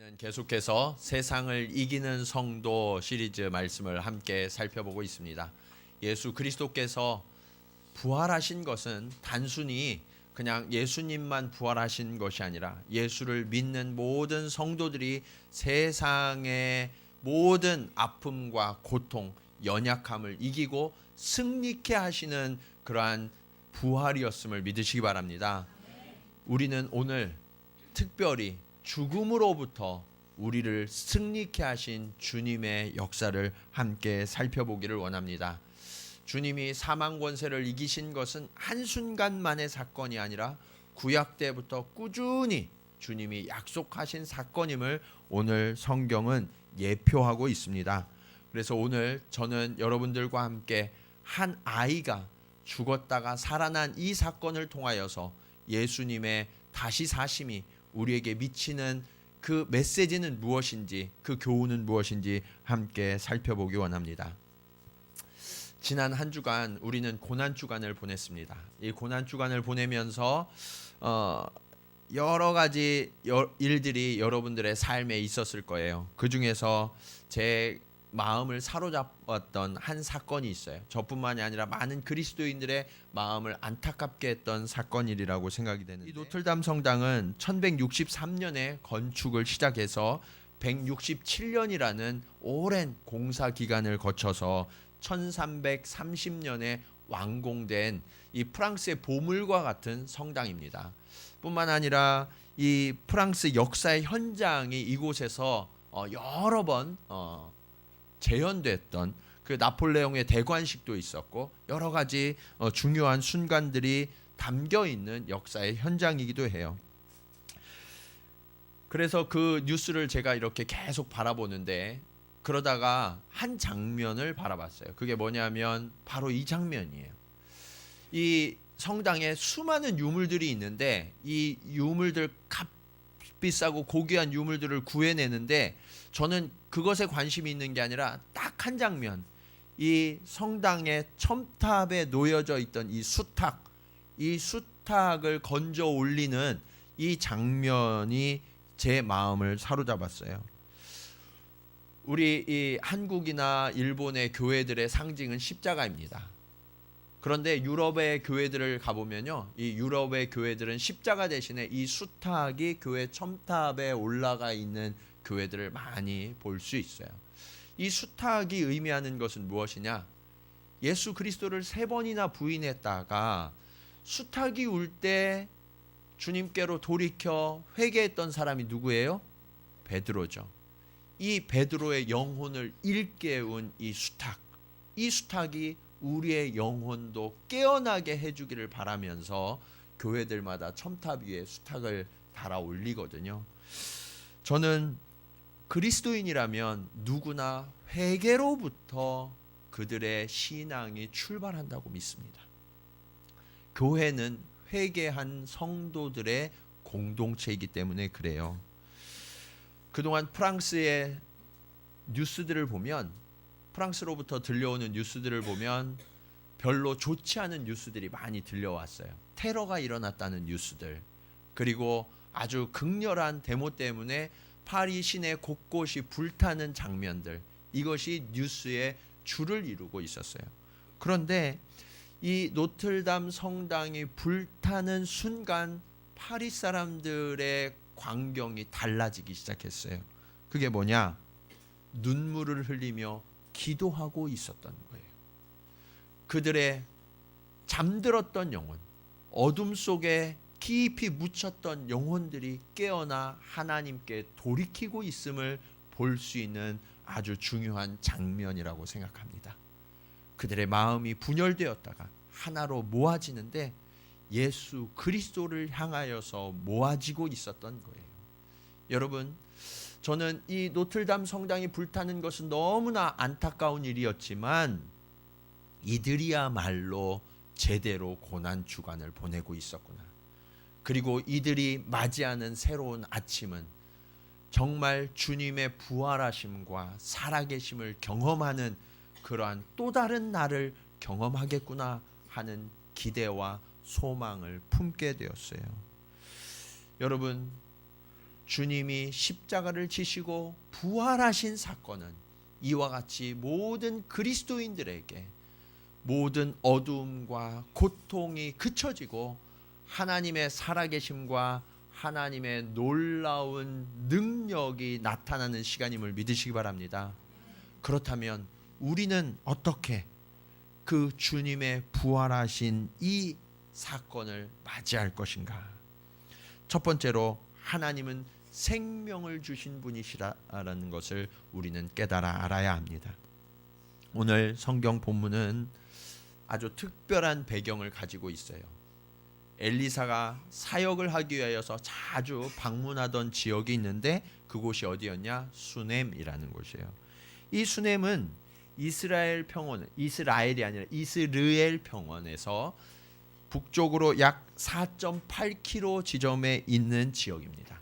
우리는 계속해서 세상을 이기는 성도 시리즈 말씀을 함께 살펴보고 있습니다. 예수 그리스도께서 부활하신 것은 단순히 그냥 예수님만 부활하신 것이 아니라 예수를 믿는 모든 성도들이 세상의 모든 아픔과 고통, 연약함을 이기고 승리케 하시는 그러한 부활이었음을 믿으시기 바랍니다. 우리는 오늘 특별히 죽음으로부터 우리를 승리케 하신 주님의 역사를 함께 살펴보기를 원합니다. 주님이 사망 권세를 이기신 것은 한순간만의 사건이 아니라 구약 때부터 꾸준히 주님이 약속하신 사건임을 오늘 성경은 예표하고 있습니다. 그래서 오늘 저는 여러분들과 함께 한 아이가 죽었다가 살아난 이 사건을 통하여서 예수님의 다시 사심이 우리에게 미치는 그 메시지는 무엇인지, 그 교훈은 무엇인지 함께 살펴보기 원합니다. 지난 한 주간 우리는 고난 주간을 보냈습니다. 이 고난 주간을 보내면서 여러 가지 일들이 여러분들의 삶에 있었을 거예요. 그 중에서 제 마음을 사로잡았던 한 사건이 있어요. 저뿐만이 아니라 많은 그리스도인들의 마음을 안타깝게 했던 사건이라고 생각이 되는데, 이 노틀담 성당은 1163년에 건축을 시작해서 167년이라는 오랜 공사 기간을 거쳐서 1330년에 완공된 이 프랑스의 보물과 같은 성당입니다. 뿐만 아니라 이 프랑스 역사의 현장이 이곳에서 여러 번 재현됐던 그 나폴레옹의 대관식도 있었고 여러 가지 중요한 순간들이 담겨 있는 역사의 현장이기도 해요. 그래서 그 뉴스를 제가 이렇게 계속 바라보는데, 그러다가 한 장면을 바라봤어요. 그게 뭐냐면 바로 이 장면이에요. 이 성당에 수많은 유물들이 있는데 이 유물들 값비싸고 고귀한 유물들을 구해내는데, 저는 그것에 관심이 있는 게 아니라 딱 한 장면, 이 성당의 첨탑에 놓여져 있던 이 수탉을 건져 올리는 이 장면이 제 마음을 사로잡았어요. 우리 이 한국이나 일본의 교회들의 상징은 십자가입니다. 그런데 유럽의 교회들을 가보면요, 이 유럽의 교회들은 십자가 대신에 이 수탉이 교회 첨탑에 올라가 있는 교회들을 많이 볼 수 있어요. 이 수탉이 의미하는 것은 무엇이냐? 예수 그리스도를 3번이나 부인했다가 수탉이 울 때 주님께로 돌이켜 회개했던 사람이 누구예요? 베드로죠. 이 베드로의 영혼을 일깨운 이 수탉이 우리의 영혼도 깨어나게 해주기를 바라면서 교회들마다 첨탑 위에 수탉을 달아 올리거든요. 저는 그리스도인이라면 누구나 회개로부터 그들의 신앙이 출발한다고 믿습니다. 교회는 회개한 성도들의 공동체이기 때문에 그래요. 그동안 프랑스의 뉴스들을 보면, 프랑스로부터 들려오는 뉴스들을 보면 별로 좋지 않은 뉴스들이 많이 들려왔어요. 테러가 일어났다는 뉴스들, 그리고 아주 극렬한 데모 때문에 파리 시내 곳곳이 불타는 장면들, 이것이 뉴스의 주를 이루고 있었어요. 그런데 이 노틀담 성당이 불타는 순간 파리 사람들의 광경이 달라지기 시작했어요. 그게 뭐냐? 눈물을 흘리며 기도하고 있었던 거예요. 그들의 잠들었던 영혼, 어둠 속에 깊이 묻혔던 영혼들이 깨어나 하나님께 돌이키고 있음을 볼 수 있는 아주 중요한 장면이라고 생각합니다. 그들의 마음이 분열되었다가 하나로 모아지는데 예수 그리스도를 향하여서 모아지고 있었던 거예요. 여러분, 저는 이 노틀담 성당이 불타는 것은 너무나 안타까운 일이었지만 이들이야말로 제대로 고난 주간을 보내고 있었구나. 그리고 이들이 맞이하는 새로운 아침은 정말 주님의 부활하심과 살아계심을 경험하는 그러한 또 다른 날을 경험하겠구나 하는 기대와 소망을 품게 되었어요. 여러분, 주님이 십자가를 지시고 부활하신 사건은 이와 같이 모든 그리스도인들에게 모든 어두움과 고통이 그쳐지고 하나님의 살아계심과 하나님의 놀라운 능력이 나타나는 시간임을 믿으시기 바랍니다. 그렇다면 우리는 어떻게 그 주님의 부활하신 이 사건을 맞이할 것인가? 첫 번째로 하나님은 생명을 주신 분이시라는 것을 우리는 깨달아 알아야 합니다. 오늘 성경 본문은 아주 특별한 배경을 가지고 있어요. 엘리사가 사역을 하기 위하여서 자주 방문하던 지역이 있는데 그곳이 어디였냐? 수넴이라는 곳이에요. 이 수넴은 이스라엘 평원, 이스라엘이 아니라 이스르엘 평원에서 북쪽으로 약 4.8km 지점에 있는 지역입니다.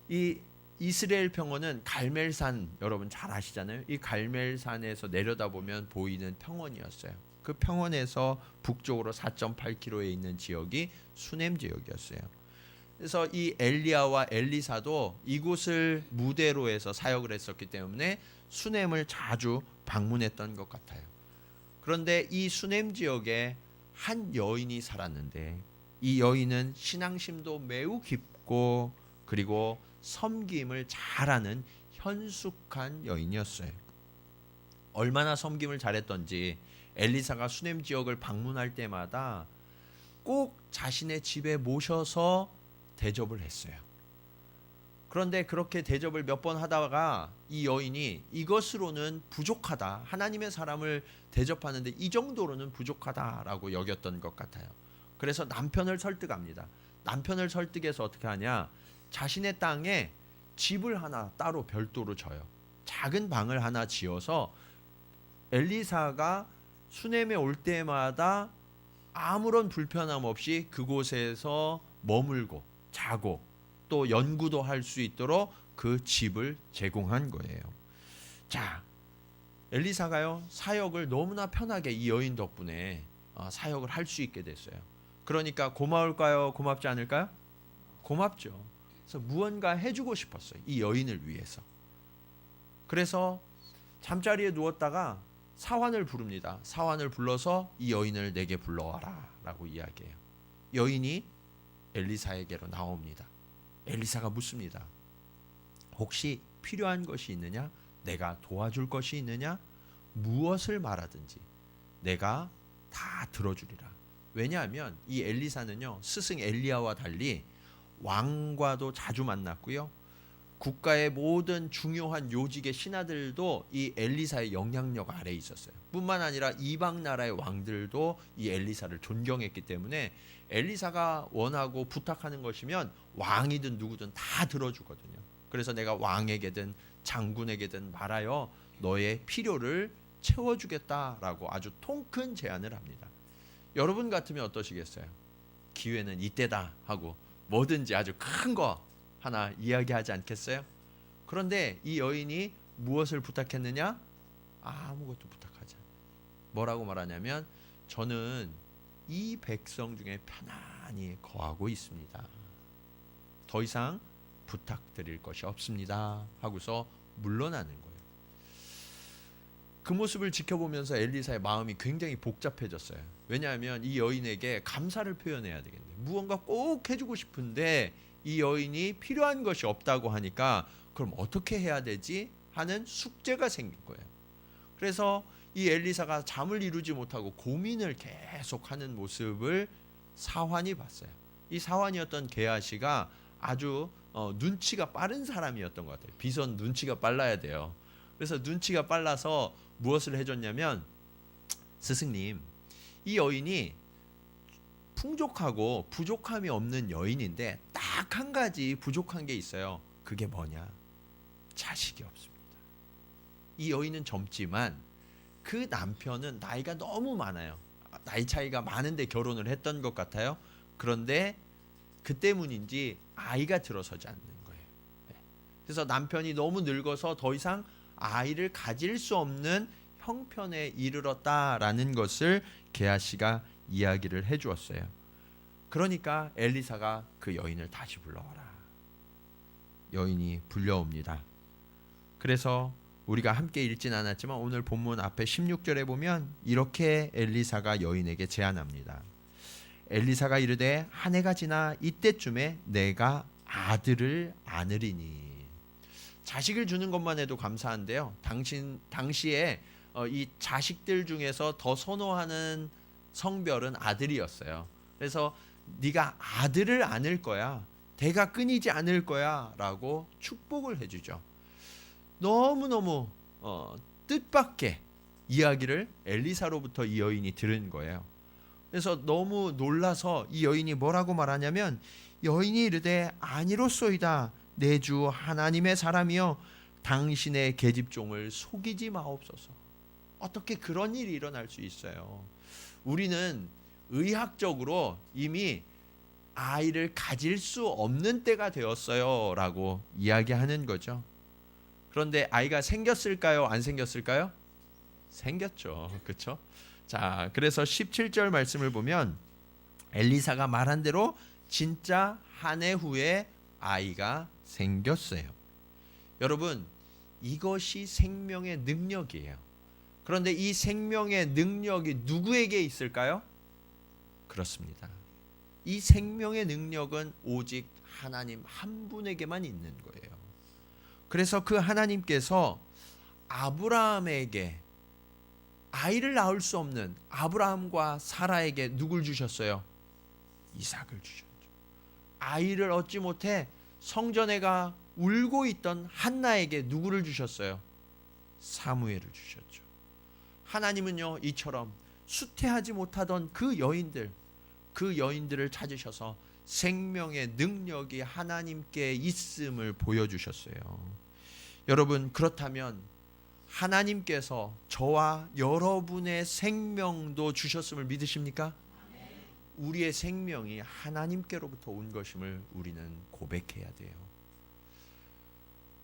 이 이스라엘 평원은 갈멜산, 여러분 잘 아시잖아요. 이 갈멜산에서 내려다보면 보이는 평원이었어요. 그 평원에서 북쪽으로 4.8km에 있는 지역이 수넴 지역이었어요. 그래서 이 엘리야와 엘리사도 이곳을 무대로 해서 사역을 했었기 때문에 수넴을 자주 방문했던 것 같아요. 그런데 이 수넴 지역에 한 여인이 살았는데 이 여인은 신앙심도 매우 깊고 그리고 섬김을 잘하는 현숙한 여인이었어요. 얼마나 섬김을 잘했던지 엘리사가 수넴 지역을 방문할 때마다 꼭 자신의 집에 모셔서 대접을 했어요. 그런데 그렇게 대접을 몇 번 하다가 이 여인이 이것으로는 부족하다. 하나님의 사람을 대접하는데 이 정도로는 부족하다라고 여겼던 것 같아요. 그래서 남편을 설득합니다. 남편을 설득해서 어떻게 하냐? 자신의 땅에 집을 하나 따로 별도로 줘요. 작은 방을 하나 지어서 엘리사가 수넴에 올 때마다 아무런 불편함 없이 그곳에서 머물고 자고 또 연구도 할 수 있도록 그 집을 제공한 거예요. 자, 엘리사가요 사역을 너무나 편하게 이 여인 덕분에 사역을 할 수 있게 됐어요. 그러니까 고마울까요? 고맙지 않을까요? 고맙죠. 그래서 무언가 해주고 싶었어요. 이 여인을 위해서. 그래서 잠자리에 누웠다가 사환을 부릅니다. 사환을 불러서 이 여인을 내게 불러와라 라고 이야기해요. 여인이 엘리사에게로 나옵니다. 엘리사가 묻습니다. 혹시 필요한 것이 있느냐? 내가 도와줄 것이 있느냐? 무엇을 말하든지 내가 다 들어주리라. 왜냐하면 이 엘리사는요 스승 엘리야와 달리 왕과도 자주 만났고요. 국가의 모든 중요한 요직의 신하들도 이 엘리사의 영향력 아래에 있었어요. 뿐만 아니라 이방 나라의 왕들도 이 엘리사를 존경했기 때문에 엘리사가 원하고 부탁하는 것이면 왕이든 누구든 다 들어주거든요. 그래서 내가 왕에게든 장군에게든 말하여 너의 필요를 채워주겠다라고 아주 통큰 제안을 합니다. 여러분 같으면 어떠시겠어요? 기회는 이때다 하고 뭐든지 아주 큰 거 하나 이야기하지 않겠어요? 그런데 이 여인이 무엇을 부탁했느냐? 아무것도 부탁하지 않아요. 뭐라고 말하냐면 저는 이 백성 중에 편안히 거하고 있습니다. 더 이상 부탁드릴 것이 없습니다 하고서 물러나는 거예요. 그 모습을 지켜보면서 엘리사의 마음이 굉장히 복잡해졌어요. 왜냐하면 이 여인에게 감사를 표현해야 되겠네. 무언가 꼭 해주고 싶은데 이 여인이 필요한 것이 없다고 하니까 그럼 어떻게 해야 되지? 하는 숙제가 생긴 거예요. 그래서 이 엘리사가 잠을 이루지 못하고 고민을 계속하는 모습을 사환이 봤어요. 이 사환이었던 게하시가 아주 눈치가 빠른 사람이었던 것 같아요. 비선 눈치가 빨라야 돼요. 그래서 눈치가 빨라서 무엇을 해줬냐면 스승님, 이 여인이 풍족하고 부족함이 없는 여인인데 딱 한 가지 부족한 게 있어요. 그게 뭐냐? 자식이 없습니다. 이 여인은 젊지만 그 남편은 나이가 너무 많아요. 나이 차이가 많은데 결혼을 했던 것 같아요. 그런데 그 때문인지 아이가 들어서지 않는 거예요. 그래서 남편이 너무 늙어서 더 이상 아이를 가질 수 없는 형편에 이르렀다라는 것을 게하시가 이야기를 해주었어요. 그러니까 엘리사가 그 여인을 다시 불러와라. 여인이 불려옵니다. 그래서 우리가 함께 읽진 않았지만 오늘 본문 앞에 16절에 보면 이렇게 엘리사가 여인에게 제안합니다. 엘리사가 이르되 한 해가 지나 이때쯤에 내가 아들을 안으리니. 자식을 주는 것만 해도 감사한데요. 당시에 이 자식들 중에서 더 선호하는 성별은 아들이었어요. 그래서 네가 아들을 안을 거야. 대가 끊이지 않을 거야 라고 축복을 해주죠. 너무너무 뜻밖의 이야기를 엘리사로부터 이 여인이 들은 거예요. 그래서 너무 놀라서 이 여인이 뭐라고 말하냐면, 여인이 이르되 아니로소이다. 내 주 하나님의 사람이여 당신의 계집종을 속이지 마옵소서. 어떻게 그런 일이 일어날 수 있어요? 우리는 의학적으로 이미 아이를 가질 수 없는 때가 되었어요 라고 이야기하는 거죠. 그런데 아이가 생겼을까요? 안 생겼을까요? 생겼죠. 그렇죠? 자, 그래서 17절 말씀을 보면 엘리사가 말한 대로 진짜 한 해 후에 아이가 생겼어요. 여러분, 이것이 생명의 능력이에요. 그런데 이 생명의 능력이 누구에게 있을까요? 그렇습니다. 이 생명의 능력은 오직 하나님 한 분에게만 있는 거예요. 그래서 그 하나님께서 아브라함에게 아이를 낳을 수 없는 아브라함과 사라에게 누굴 주셨어요? 이삭을 주셨죠. 아이를 얻지 못해 성전에가 울고 있던 한나에게 누구를 주셨어요? 사무엘을 주셨죠. 하나님은요, 이처럼 수태하지 못하던 그 여인들을 찾으셔서 생명의 능력이 하나님께 있음을 보여주셨어요. 여러분, 그렇다면 하나님께서 저와 여러분의 생명도 주셨음을 믿으십니까? 우리의 생명이 하나님께로부터 온 것임을 우리는 고백해야 돼요.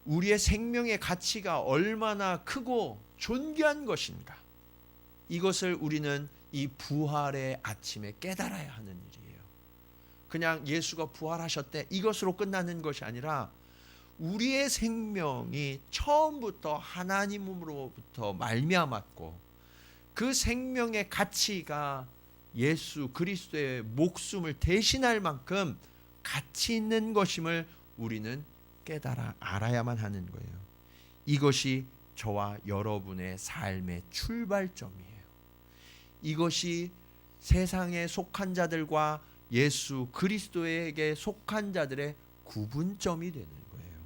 우리의 생명의 가치가 얼마나 크고 존귀한 것인가, 이것을 우리는 이 부활의 아침에 깨달아야 하는 일이에요. 그냥 예수가 부활하셨대 이것으로 끝나는 것이 아니라 우리의 생명이 처음부터 하나님으로부터 말미암았고 그 생명의 가치가 예수 그리스도의 목숨을 대신할 만큼 가치 있는 것임을 우리는 깨달아 알아야만 하는 거예요. 이것이 저와 여러분의 삶의 출발점이에요. 이것이 세상에 속한 자들과 예수 그리스도에게 속한 자들의 구분점이 되는 거예요.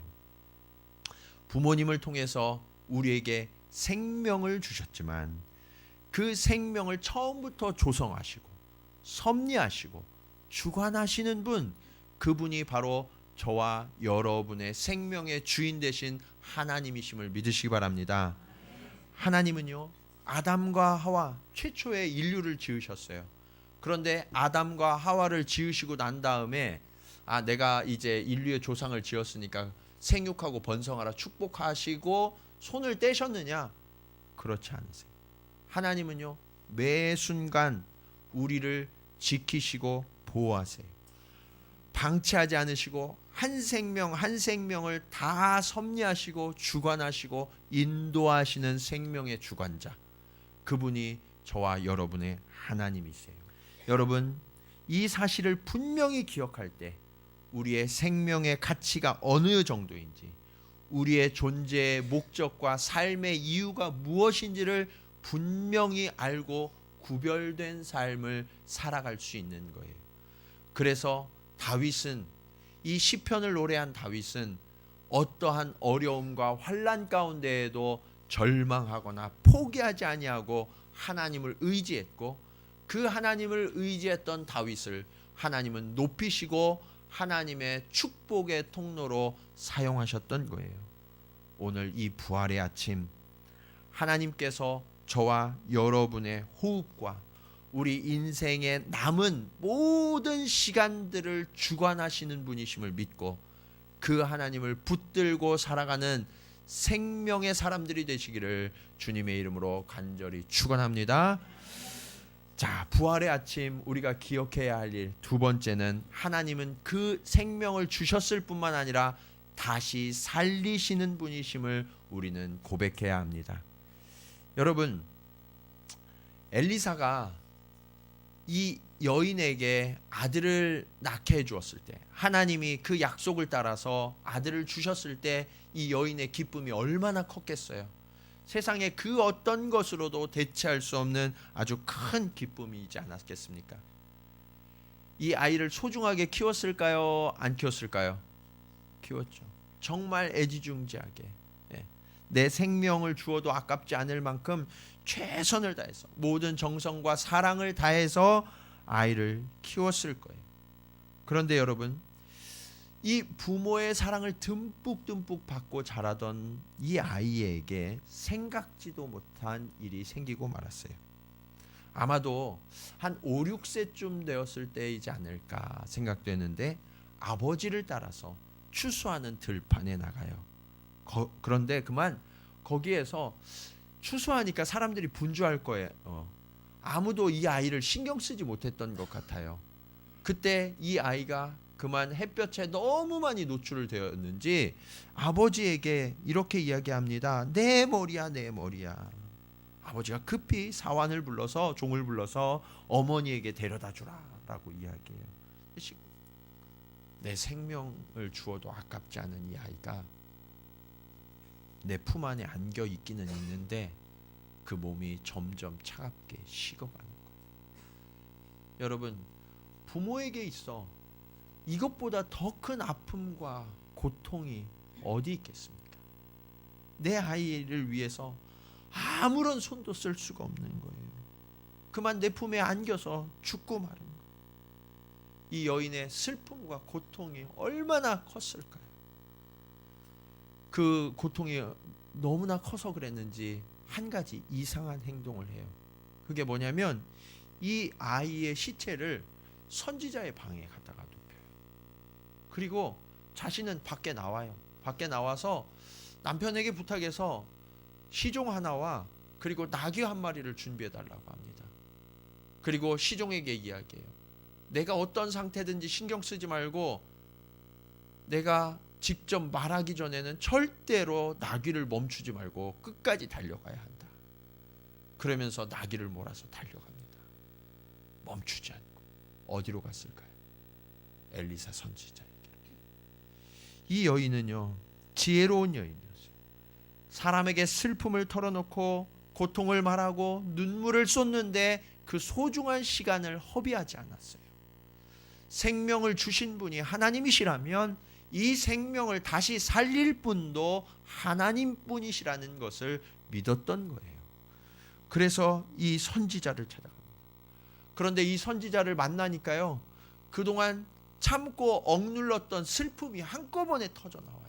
부모님을 통해서 우리에게 생명을 주셨지만 그 생명을 처음부터 조성하시고 섭리하시고 주관하시는 분, 그분이 바로 저와 여러분의 생명의 주인 되신 하나님이심을 믿으시기 바랍니다. 하나님은요, 아담과 하와 최초의 인류를 지으셨어요. 그런데 아담과 하와를 지으시고 난 다음에 내가 이제 인류의 조상을 지었으니까 생육하고 번성하라 축복하시고 손을 떼셨느냐? 그렇지 않으세요. 하나님은요, 매 순간 우리를 지키시고 보호하세요. 방치하지 않으시고 한 생명 한 생명을 다 섭리하시고 주관하시고 인도하시는 생명의 주관자, 그분이 저와 여러분의 하나님이세요. 여러분, 이 사실을 분명히 기억할 때 우리의 생명의 가치가 어느 정도인지, 우리의 존재의 목적과 삶의 이유가 무엇인지를 분명히 알고 구별된 삶을 살아갈 수 있는 거예요. 그래서 다윗은, 이 시편을 노래한 다윗은 어떠한 어려움과 환난 가운데에도 절망하거나 포기하지 아니하고 하나님을 의지했고, 그 하나님을 의지했던 다윗을 하나님은 높이시고 하나님의 축복의 통로로 사용하셨던 거예요. 오늘 이 부활의 아침, 하나님께서 저와 여러분의 호흡과 우리 인생의 남은 모든 시간들을 주관하시는 분이심을 믿고 그 하나님을 붙들고 살아가는 생명의 사람들이 되시기를 주님의 이름으로 간절히 축원합니다. 자, 부활의 아침 우리가 기억해야 할 일 두 번째는, 하나님은 그 생명을 주셨을 뿐만 아니라 다시 살리시는 분이심을 우리는 고백해야 합니다. 여러분, 엘리사가 이 여인에게 아들을 낳게 해주었을 때, 하나님이 그 약속을 따라서 아들을 주셨을 때 이 여인의 기쁨이 얼마나 컸겠어요. 세상에 그 어떤 것으로도 대체할 수 없는 아주 큰 기쁨이지 않았겠습니까? 이 아이를 소중하게 키웠을까요? 안 키웠을까요? 키웠죠. 정말 애지중지하게, 내 생명을 주어도 아깝지 않을 만큼 최선을 다해서 모든 정성과 사랑을 다해서 아이를 키웠을 거예요. 그런데 여러분, 이 부모의 사랑을 듬뿍 받고 자라던 이 아이에게 생각지도 못한 일이 생기고 말았어요. 아마도 한 5, 6세쯤 되었을 때이지 않을까 생각되는데, 아버지를 따라서 추수하는 들판에 나가요. 그런데 그만 거기에서 추수하니까 사람들이 분주할 거예요. 아무도 이 아이를 신경 쓰지 못했던 것 같아요. 그때 이 아이가 그만 햇볕에 너무 많이 노출을 되었는지 아버지에게 이렇게 이야기합니다. 내 머리야, 내 머리야. 아버지가 급히 사환을 불러서, 종을 불러서 어머니에게 데려다 주라라고 이야기해요. 내 생명을 주어도 아깝지 않은 이 아이가 내 품 안에 안겨 있기는 있는데 그 몸이 점점 차갑게 식어가는 거예요. 여러분, 부모에게 있어 이것보다 더 큰 아픔과 고통이 어디 있겠습니까? 내 아이를 위해서 아무런 손도 쓸 수가 없는 거예요. 그만 내 품에 안겨서 죽고 마는 거예요. 이 여인의 슬픔과 고통이 얼마나 컸을까요? 그 고통이 너무나 커서 그랬는지 한 가지 이상한 행동을 해요. 그게 뭐냐면 이 아이의 시체를 선지자의 방에 갖다가 눕혀요. 그리고 자신은 밖에 나와요. 밖에 나와서 남편에게 부탁해서 시종 하나와 그리고 나귀 한 마리를 준비해 달라고 합니다. 그리고 시종에게 이야기해요. 내가 어떤 상태든지 신경 쓰지 말고 내가 직접 말하기 전에는 절대로 나귀를 멈추지 말고 끝까지 달려가야 한다. 그러면서 나귀를 몰아서 달려갑니다. 멈추지 않고. 어디로 갔을까요? 엘리사 선지자에게. 이 여인은요, 지혜로운 여인이었어요. 사람에게 슬픔을 털어놓고 고통을 말하고 눈물을 쏟는데 그 소중한 시간을 허비하지 않았어요. 생명을 주신 분이 하나님이시라면 이 생명을 다시 살릴 분도 하나님뿐이시라는 것을 믿었던 거예요. 그래서 이 선지자를 찾아갑니다. 그런데 이 선지자를 만나니까요, 그동안 참고 억눌렀던 슬픔이 한꺼번에 터져 나와요.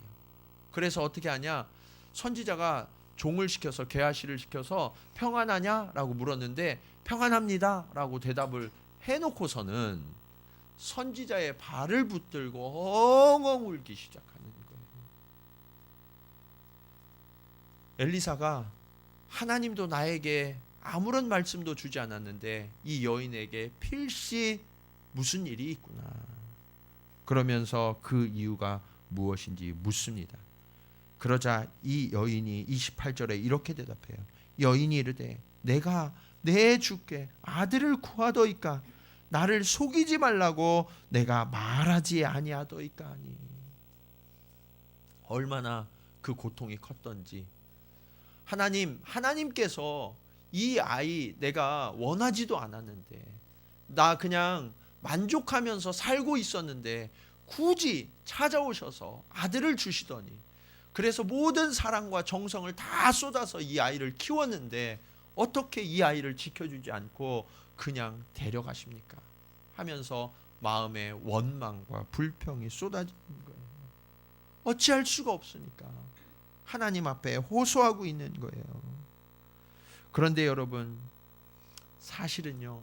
그래서 어떻게 하냐? 선지자가 종을 시켜서, 게하시를 시켜서 평안하냐? 라고 물었는데 평안합니다 라고 대답을 해놓고서는 선지자의 발을 붙들고 엉엉 울기 시작하는 거예요. 엘리사가 하나님도 나에게 아무런 말씀도 주지 않았는데 이 여인에게 필시 무슨 일이 있구나. 그러면서 그 이유가 무엇인지 묻습니다. 그러자 이 여인이 28절에 이렇게 대답해요. 여인이 이르되 내가 내 주께 아들을 구하더이까 나를 속이지 말라고 내가 말하지 아니하더이까 하니. 얼마나 그 고통이 컸던지. 하나님께서 이 아이 내가 원하지도 않았는데 나 그냥 만족하면서 살고 있었는데 굳이 찾아오셔서 아들을 주시더니, 그래서 모든 사랑과 정성을 다 쏟아서 이 아이를 키웠는데 어떻게 이 아이를 지켜주지 않고 그냥 데려가십니까? 하면서 마음에 원망과 불평이 쏟아지는 거예요. 어찌할 수가 없으니까 하나님 앞에 호소하고 있는 거예요. 그런데 여러분, 사실은요,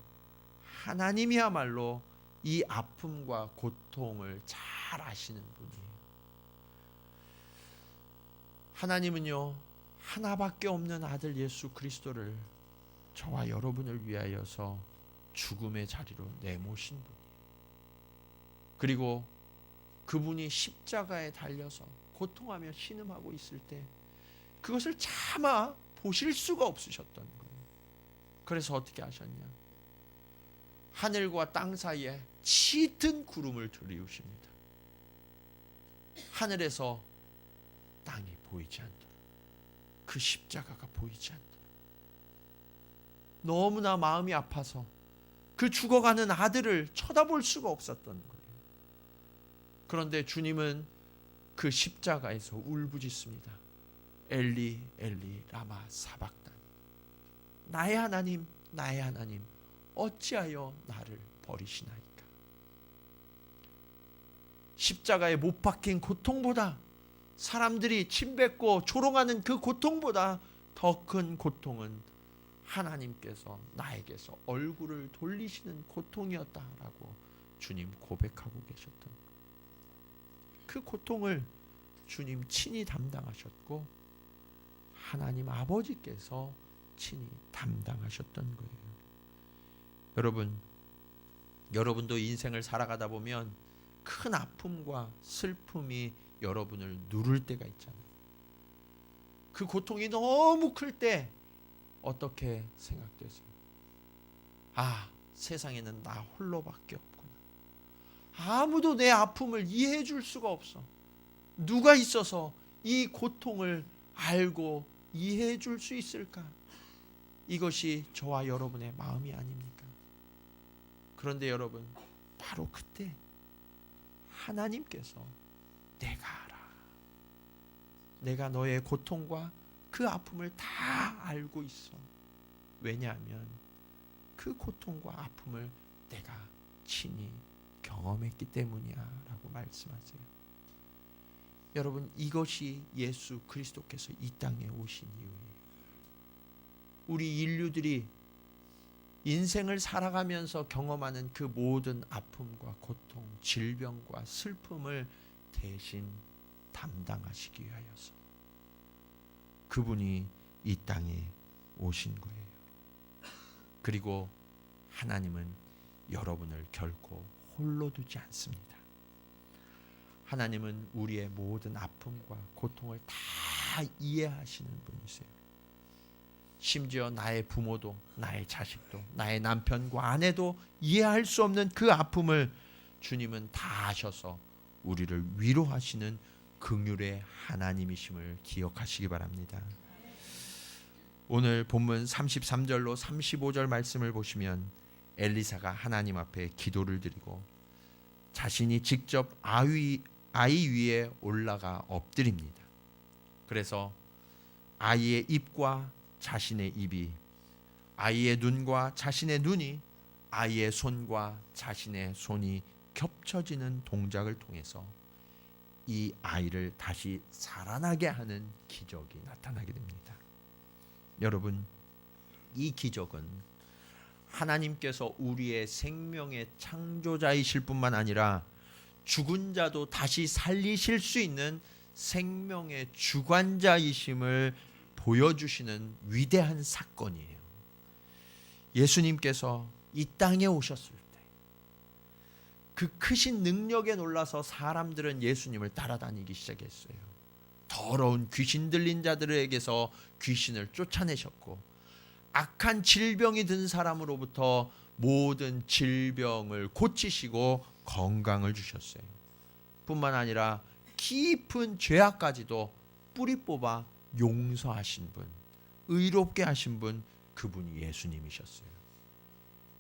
하나님이야말로 이 아픔과 고통을 잘 아시는 분이에요. 하나님은요, 하나밖에 없는 아들 예수 그리스도를 저와 여러분을 위하여서 죽음의 자리로 내모신 분이에요. 그리고 그분이 십자가에 달려서 고통하며 신음하고 있을 때 그것을 차마 보실 수가 없으셨던 거예요. 그래서 어떻게 하셨냐? 하늘과 땅 사이에 짙은 구름을 들이우십니다. 하늘에서 땅이 보이지 않도록, 그 십자가가 보이지 않도록. 너무나 마음이 아파서 그 죽어가는 아들을 쳐다볼 수가 없었던 거예요. 그런데 주님은 그 십자가에서 울부짖습니다. 엘리 엘리 라마 사박단, 나의 하나님 나의 하나님 어찌하여 나를 버리시나이까. 십자가에 못 박힌 고통보다, 사람들이 침뱉고 조롱하는 그 고통보다 더 큰 고통은 하나님께서 나에게서 얼굴을 돌리시는 고통이었다라고 주님 고백하고 계셨던 거예요. 그 고통을 주님 친히 담당하셨고 하나님 아버지께서 친히 담당하셨던 거예요. 여러분도 인생을 살아가다 보면 큰 아픔과 슬픔이 여러분을 누를 때가 있잖아요. 그 고통이 너무 클 때 어떻게 생각되세요? 아, 세상에는 나 홀로밖에 없구나. 아무도 내 아픔을 이해해 줄 수가 없어. 누가 있어서 이 고통을 알고 이해해 줄 수 있을까? 이것이 저와 여러분의 마음이 아닙니까? 그런데 여러분, 바로 그때 하나님께서 내가 알아. 내가 너의 고통과 그 아픔을 다 알고 있어. 왜냐하면 그 고통과 아픔을 내가 친히 경험했기 때문이야 라고 말씀하세요. 여러분, 이것이 예수 그리스도께서 이 땅에 오신 이유예요. 우리 인류들이 인생을 살아가면서 경험하는 그 모든 아픔과 고통, 질병과 슬픔을 대신 담당하시기 위하여서 그분이 이 땅에 오신 거예요. 그리고 하나님은 여러분을 결코 홀로 두지 않습니다. 하나님은 우리의 모든 아픔과 고통을 다 이해하시는 분이세요. 심지어 나의 부모도, 나의 자식도, 나의 남편과 아내도 이해할 수 없는 그 아픔을 주님은 다 아셔서 우리를 위로하시는 긍휼의 하나님이심을 기억하시기 바랍니다. 오늘 본문 33절로 35절 말씀을 보시면 엘리사가 하나님 앞에 기도를 드리고 자신이 직접 아이 위에 올라가 엎드립니다. 그래서 아이의 입과 자신의 입이, 아이의 눈과 자신의 눈이, 아이의 손과 자신의 손이 겹쳐지는 동작을 통해서 이 아이를 다시 살아나게 하는 기적이 나타나게 됩니다. 여러분, 이 기적은 하나님께서 우리의 생명의 창조자이실 뿐만 아니라 죽은 자도 다시 살리실 수 있는 생명의 주관자이심을 보여주시는 위대한 사건이에요. 예수님께서 이 땅에 오셨을 때 그 크신 능력에 놀라서 사람들은 예수님을 따라다니기 시작했어요. 더러운 귀신 들린 자들에게서 귀신을 쫓아내셨고 악한 질병이 든 사람으로부터 모든 질병을 고치시고 건강을 주셨어요. 뿐만 아니라 깊은 죄악까지도 뿌리 뽑아 용서하신 분, 의롭게 하신 분, 그분이 예수님이셨어요.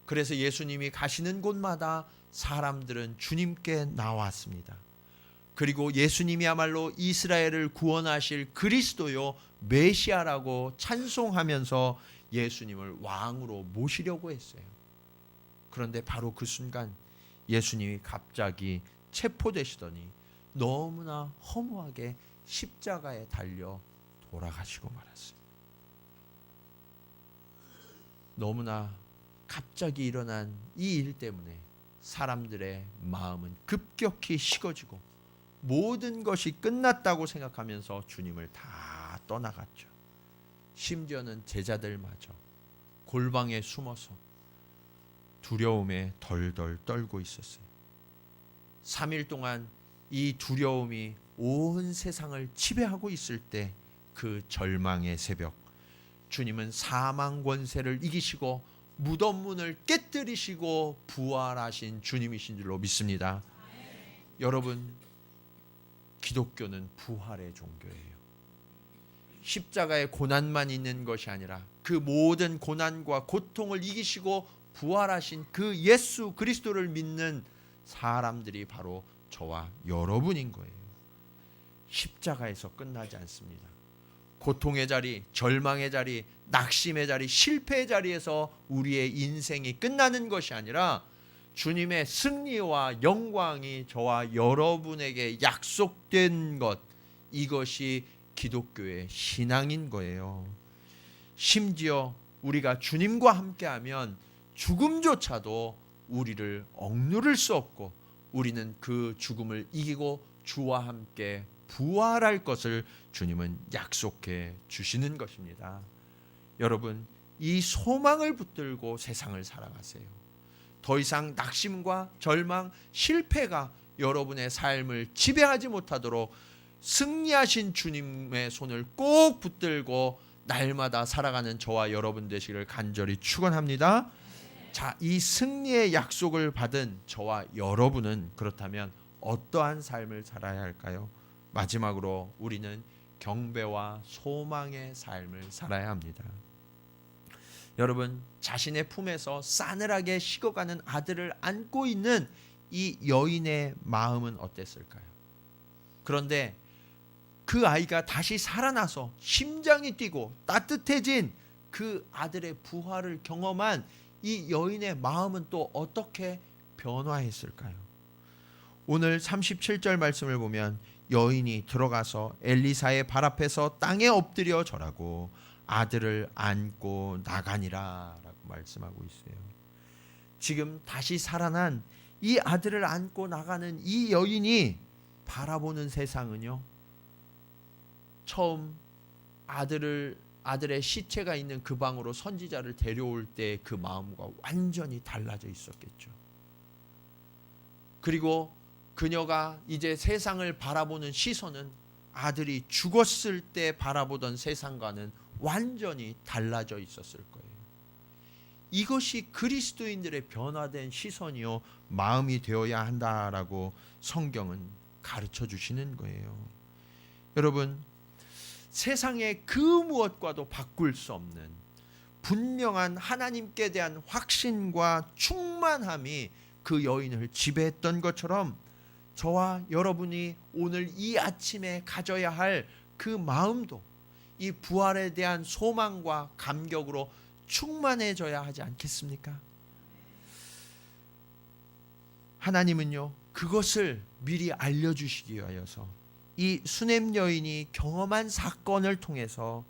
그래서 예수님이 가시는 곳마다 사람들은 주님께 나왔습니다. 그리고 예수님이야말로 이스라엘을 구원하실 그리스도요 메시아라고 찬송하면서 예수님을 왕으로 모시려고 했어요. 그런데 바로 그 순간 예수님이 갑자기 체포되시더니 너무나 허무하게 십자가에 달려 돌아가시고 말았어요. 너무나 갑자기 일어난 이 일 때문에 사람들의 마음은 급격히 식어지고 모든 것이 끝났다고 생각하면서 주님을 다 떠나갔죠. 심지어는 제자들마저 골방에 숨어서 두려움에 덜덜 떨고 있었어요. 3일 동안 이 두려움이 온 세상을 지배하고 있을 때 그 절망의 새벽, 주님은 사망 권세를 이기시고 무덤 문을 깨뜨리시고 부활하신 주님이신 줄로 믿습니다. 여러분, 기독교는 부활의 종교예요. 십자가의 고난만 있는 것이 아니라 그 모든 고난과 고통을 이기시고 부활하신 그 예수 그리스도를 믿는 사람들이 바로 저와 여러분인 거예요. 십자가에서 끝나지 않습니다. 고통의 자리, 절망의 자리, 낙심의 자리, 실패의 자리에서 우리의 인생이 끝나는 것이 아니라 주님의 승리와 영광이 저와 여러분에게 약속된 것, 이것이 기독교의 신앙인 거예요. 심지어 우리가 주님과 함께하면 죽음조차도 우리를 억누를 수 없고 우리는 그 죽음을 이기고 주와 함께 부활할 것을 주님은 약속해 주시는 것입니다. 여러분, 이 소망을 붙들고 세상을 살아가세요. 더 이상 낙심과 절망, 실패가 여러분의 삶을 지배하지 못하도록 승리하신 주님의 손을 꼭 붙들고 날마다 살아가는 저와 여러분 되시기를 간절히 축원합니다. 자, 이 승리의 약속을 받은 저와 여러분은 그렇다면 어떠한 삶을 살아야 할까요? 마지막으로 우리는 경배와 소망의 삶을 살아야 합니다. 여러분, 자신의 품에서 싸늘하게 식어가는 아들을 안고 있는 이 여인의 마음은 어땠을까요? 그런데 그 아이가 다시 살아나서 심장이 뛰고 따뜻해진 그 아들의 부활을 경험한 이 여인의 마음은 또 어떻게 변화했을까요? 오늘 37절 말씀을 보면 여인이 들어가서 엘리사의 발 앞에서 땅에 엎드려 절하고 아들을 안고 나가니라 라고 말씀하고 있어요. 지금 다시 살아난 이 아들을 안고 나가는 이 여인이 바라보는 세상은요, 처음 아들의 시체가 있는 그 방으로 선지자를 데려올 때 그 마음과 완전히 달라져 있었겠죠. 그리고 그녀가 이제 세상을 바라보는 시선은 아들이 죽었을 때 바라보던 세상과는 완전히 달라져 있었을 거예요. 이것이 그리스도인들의 변화된 시선이요 마음이 되어야 한다라고 성경은 가르쳐 주시는 거예요. 여러분, 세상의 그 무엇과도 바꿀 수 없는 분명한 하나님께 대한 확신과 충만함이 그 여인을 지배했던 것처럼 저와 여러분이 오늘 이 아침에 가져야 할 그 마음도 이 부활에 대한 소망과 감격으로 충만해져야 하지 않겠습니까? 하나님은요, 그것을 미리 알려주시기 위하여서 이 수넴 여인이 경험한 사건을 통해서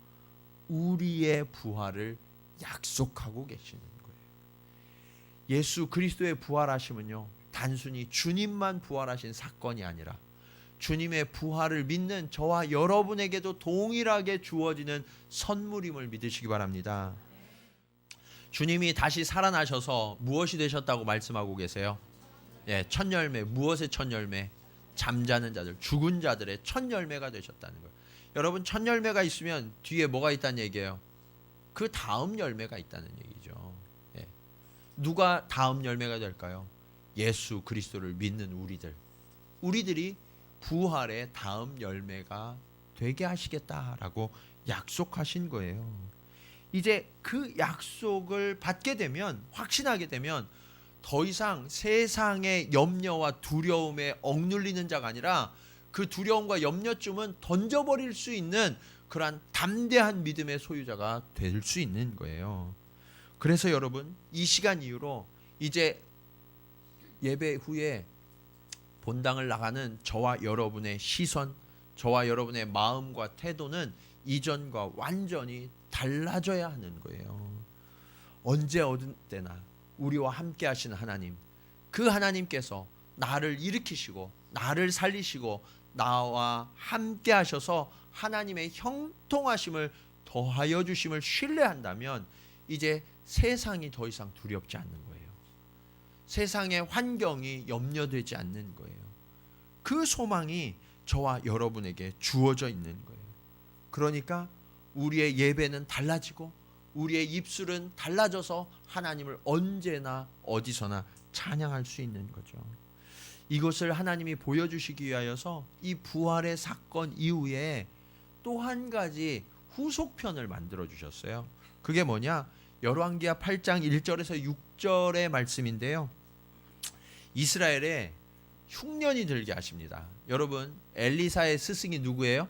우리의 부활을 약속하고 계시는 거예요. 예수 그리스도의 부활하심은요, 단순히 주님만 부활하신 사건이 아니라 주님의 부활을 믿는 저와 여러분에게도 동일하게 주어지는 선물임을 믿으시기 바랍니다. 주님이 다시 살아나셔서 무엇이 되셨다고 말씀하고 계세요? 예, 첫 열매. 무엇의 첫 열매? 잠자는 자들, 죽은 자들의 첫 열매가 되셨다는 거예요. 여러분, 첫 열매가 있으면 뒤에 뭐가 있다는 얘기예요? 그 다음 열매가 있다는 얘기죠. 예. 누가 다음 열매가 될까요? 예수 그리스도를 믿는 우리들이 부활의 다음 열매가 되게 하시겠다라고 약속하신 거예요. 이제 그 약속을 받게 되면, 확신하게 되면 더 이상 세상의 염려와 두려움에 억눌리는 자가 아니라 그 두려움과 염려쯤은 던져버릴 수 있는 그러한 담대한 믿음의 소유자가 될 수 있는 거예요. 그래서 여러분, 이 시간 이후로 이제 예배 후에 본당을 나가는 저와 여러분의 시선, 저와 여러분의 마음과 태도는 이전과 완전히 달라져야 하는 거예요. 언제 어느 때나 우리와 함께 하시는 하나님, 그 하나님께서 나를 일으키시고 나를 살리시고 나와 함께 하셔서 하나님의 형통하심을 더하여 주심을 신뢰한다면 이제 세상이 더 이상 두렵지 않는 거예요. 세상의 환경이 염려되지 않는 거예요. 그 소망이 저와 여러분에게 주어져 있는 거예요. 그러니까 우리의 예배는 달라지고 우리의 입술은 달라져서 하나님을 언제나 어디서나 찬양할 수 있는 거죠. 이것을 하나님이 보여주시기 위하여서 이 부활의 사건 이후에 또 한 가지 후속편을 만들어 주셨어요. 그게 뭐냐? 열왕기하 8장 1절에서 6절의 말씀인데요. 이스라엘에 흉년이 들게 하십니다. 여러분, 엘리사의 스승이 누구예요?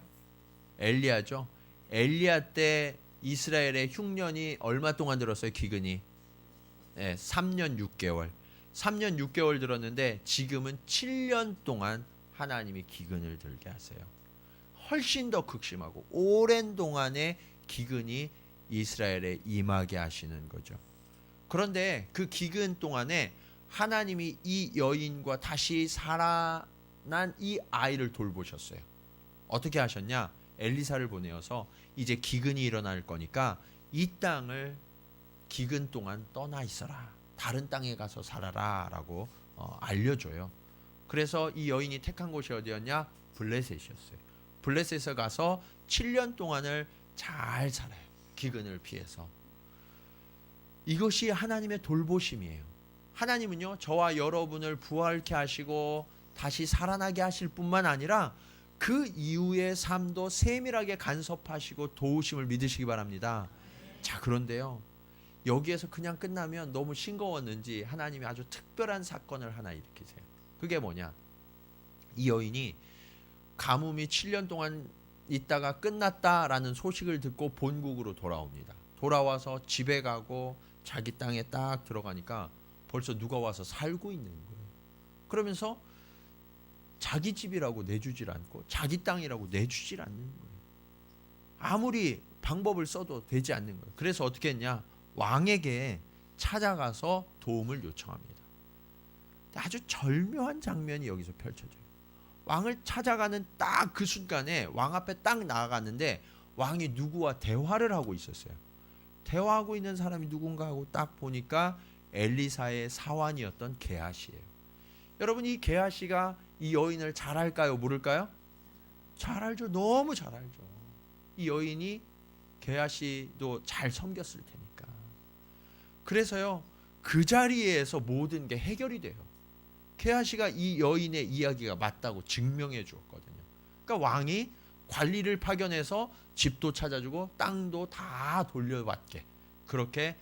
엘리야죠. 엘리야 때 이스라엘의 흉년이 얼마 동안 들었어요? 기근이 3년 6개월. 3년 6개월 들었는데 지금은 7년 동안 하나님이 기근을 들게 하세요. 훨씬 더 극심하고 오랜 동안의 기근이 이스라엘에 임하게 하시는 거죠. 그런데 그 기근 동안에 하나님이 이 여인과 다시 살아난 이 아이를 돌보셨어요. 어떻게 하셨냐? 엘리사를 보내어서 이제 기근이 일어날 거니까 이 땅을 기근 동안 떠나 있어라. 다른 땅에 가서 살아라 라고 알려줘요. 그래서 이 여인이 택한 곳이 어디였냐? 블레셋이었어요. 블레셋에 가서 7년 동안을 잘 살아요. 기근을 피해서. 이것이 하나님의 돌보심이에요. 하나님은요, 저와 여러분을 부활케 하시고 다시 살아나게 하실 뿐만 아니라 그 이후의 삶도 세밀하게 간섭하시고 도우심을 믿으시기 바랍니다. 자, 그런데요, 여기에서 그냥 끝나면 너무 싱거웠는지 하나님이 아주 특별한 사건을 하나 일으키세요. 그게 뭐냐? 이 여인이 가뭄이 7년 동안 있다가 끝났다라는 소식을 듣고 본국으로 돌아옵니다. 돌아와서 집에 가고 자기 땅에 딱 들어가니까 벌써 누가 와서 살고 있는 거예요. 그러면서 자기 집이라고 내주질 않고 자기 땅이라고 내주질 않는 거예요. 아무리 방법을 써도 되지 않는 거예요. 그래서 어떻게 했냐? 왕에게 찾아가서 도움을 요청합니다. 아주 절묘한 장면이 여기서 펼쳐져요. 왕을 찾아가는 딱 그 순간에 왕 앞에 딱 나아갔는데 왕이 누구와 대화를 하고 있었어요. 대화하고 있는 사람이 누군가 하고 딱 보니까 엘리사의 사환이었던 게하시예요. 여러분, 이 게하시가 이 여인을 잘 알까요? 모를까요? 잘 알죠. 너무 잘 알죠. 이 여인이 게하시도 잘 섬겼을 테니까. 그래서요, 그 자리에서 모든 게 해결이 돼요. 게하시가 이 여인의 이야기가 맞다고 증명해 주었거든요. 그러니까 왕이 관리를 파견해서 집도 찾아주고 땅도 다 돌려받게 그렇게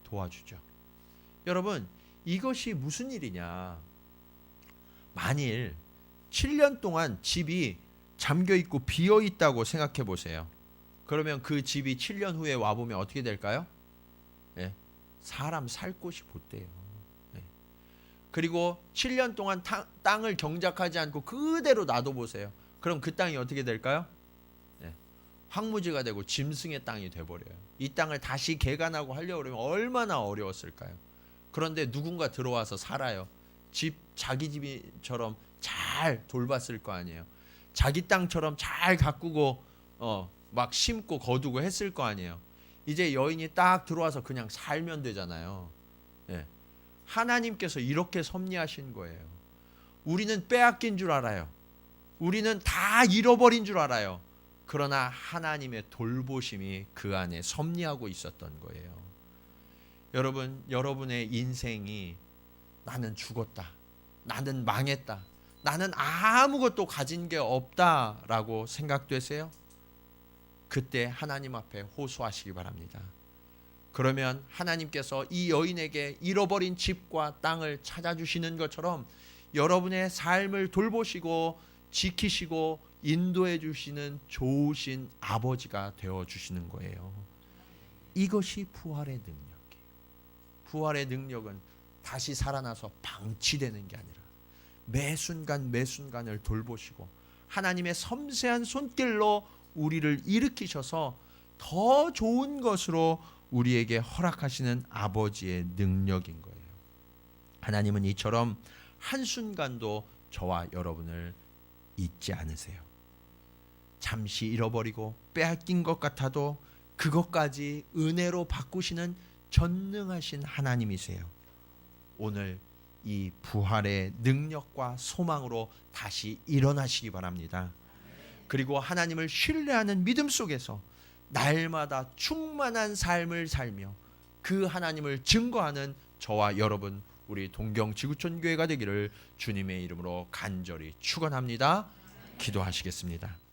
도와주죠. 여러분, 이것이 무슨 일이냐? 만일 7년 동안 집이 잠겨 있고 비어 있다고 생각해 보세요. 그러면 그 집이 7년 후에 와 보면 어떻게 될까요? 네, 사람 살 곳이 못 돼요. 네. 그리고 7년 동안 땅을 경작하지 않고 그대로 놔둬보세요. 그럼 그 땅이 어떻게 될까요? 네, 황무지가 되고 짐승의 땅이 돼버려요. 이 땅을 다시 개간하고 하려고 그러면 얼마나 어려웠을까요? 그런데 누군가 들어와서 살아요. 자기 집처럼 잘 돌봤을 거 아니에요. 자기 땅처럼 잘 가꾸고 막 심고 거두고 했을 거 아니에요. 이제 여인이 딱 들어와서 그냥 살면 되잖아요. 네. 하나님께서 이렇게 섭리하신 거예요. 우리는 빼앗긴 줄 알아요. 우리는 다 잃어버린 줄 알아요. 그러나 하나님의 돌보심이 그 안에 섭리하고 있었던 거예요. 여러분, 여러분의 인생이 나는 죽었다, 나는 망했다, 나는 아무것도 가진 게 없다라고 생각되세요? 그때 하나님 앞에 호소하시기 바랍니다. 그러면 하나님께서 이 여인에게 잃어버린 집과 땅을 찾아주시는 것처럼 여러분의 삶을 돌보시고 지키시고 인도해 주시는 좋으신 아버지가 되어 주시는 거예요. 이것이 부활의 능력이에요. 부활의 능력은 다시 살아나서 방치되는 게 아니라 매 순간 매 순간을 돌보시고 하나님의 섬세한 손길로 우리를 일으키셔서 더 좋은 것으로 우리에게 허락하시는 아버지의 능력인 거예요. 하나님은 이처럼 한순간도 저와 여러분을 잊지 않으세요. 잠시 잃어버리고 빼앗긴 것 같아도 그것까지 은혜로 바꾸시는 전능하신 하나님이세요. 오늘 이 부활의 능력과 소망으로 다시 일어나시기 바랍니다. 그리고 하나님을 신뢰하는 믿음 속에서 날마다 충만한 삶을 살며 그 하나님을 증거하는 저와 여러분 우리 동경 지구촌 교회가 되기를 주님의 이름으로 간절히 축원합니다. 기도하시겠습니다.